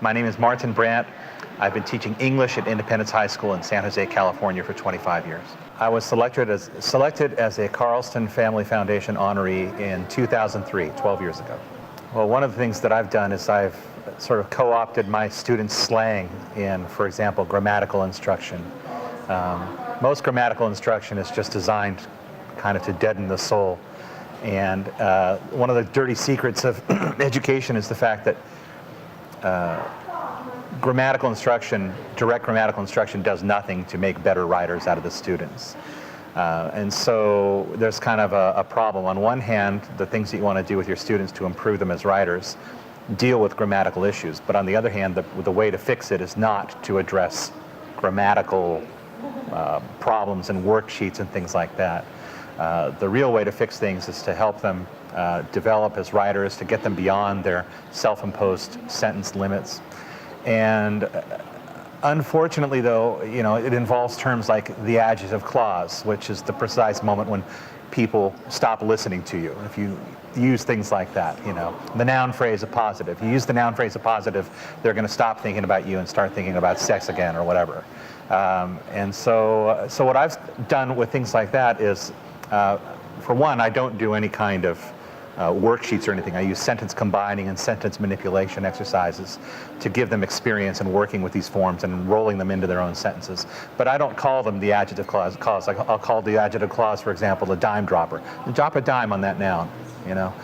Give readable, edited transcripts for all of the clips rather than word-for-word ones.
My name is Martin Brandt. I've been teaching English at Independence High School in San Jose, California for 25 years. I was selected as a Carlston Family Foundation honoree in 2003, 12 years ago. Well, one of the things that I've done is I've sort of co-opted my students' slang in, for example, grammatical instruction. Most grammatical instruction is just designed kind of to deaden the soul. And one of the dirty secrets of education is the fact that grammatical instruction, direct grammatical instruction, does nothing to make better writers out of the students. And so there's kind of a problem. On one hand, the things that you want to do with your students to improve them as writers deal with grammatical issues. But on the other hand, the way to fix it is not to address grammatical problems and worksheets and things like that. The real way to fix things is to help them develop as writers, to get them beyond their self-imposed sentence limits. And unfortunately, though, you know, it involves terms like the adjective clause, which is the precise moment when people stop listening to you. If you use things like that, you know, the noun phrase appositive. If you use the noun phrase appositive, they're going to stop thinking about you and start thinking about sex again or whatever. And so what I've done with things like that is, for one, I don't do any kind of worksheets or anything. I use sentence combining and sentence manipulation exercises to give them experience in working with these forms and rolling them into their own sentences. But I don't call them the adjective clause. I'll call the adjective clause, for example, the dime dropper. Drop a dime on that noun. You know,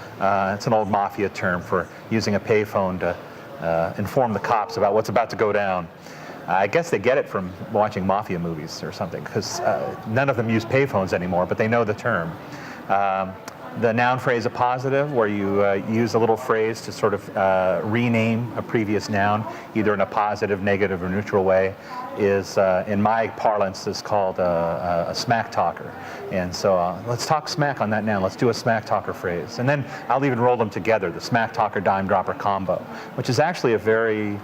it's an old mafia term for using a payphone to inform the cops about what's about to go down. I guess they get it from watching mafia movies or something, because none of them use payphones anymore, but they know the term. The noun phrase appositive, where you use a little phrase to sort of rename a previous noun, either in a positive, negative, or neutral way, is, in my parlance, is called a smack talker. And so let's talk smack on that noun. Let's do a smack talker phrase. And then I'll even roll them together, the smack talker dime dropper combo, which is actually a very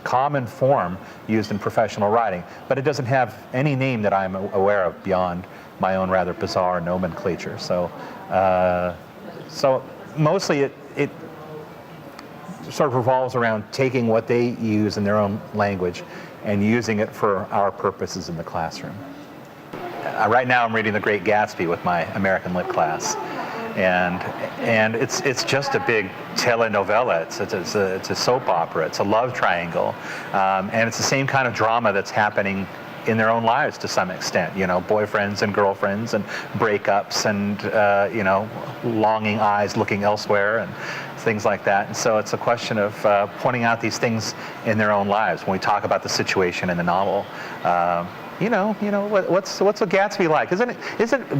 common form used in professional writing, but it doesn't have any name that I'm aware of beyond my own rather bizarre nomenclature. So mostly it sort of revolves around taking what they use in their own language and using it for our purposes in the classroom. Right now I'm reading The Great Gatsby with my American Lit class. And it's just a big telenovela. It's a soap opera. It's a love triangle, and it's the same kind of drama that's happening in their own lives to some extent. You know, boyfriends and girlfriends and breakups and you know, longing eyes looking elsewhere and things like that. And so it's a question of pointing out these things in their own lives when we talk about the situation in the novel. You know, what's a Gatsby like? Isn't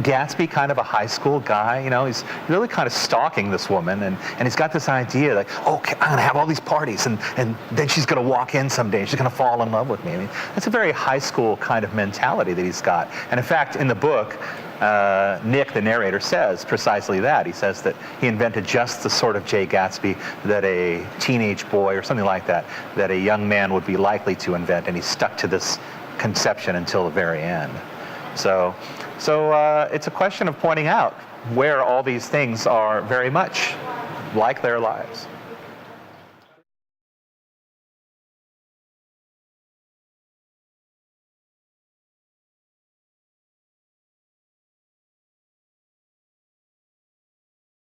Gatsby kind of a high school guy? You know, he's really kind of stalking this woman, and he's got this idea like, oh, I'm gonna have all these parties, and then she's gonna walk in someday, and she's gonna fall in love with me. I mean, that's a very high school kind of mentality that he's got. And in fact, in the book, Nick, the narrator, says precisely that. He says that he invented just the sort of Jay Gatsby that a teenage boy or something like that a young man would be likely to invent, and he stuck to this conception until the very end. So it's a question of pointing out where all these things are very much like their lives.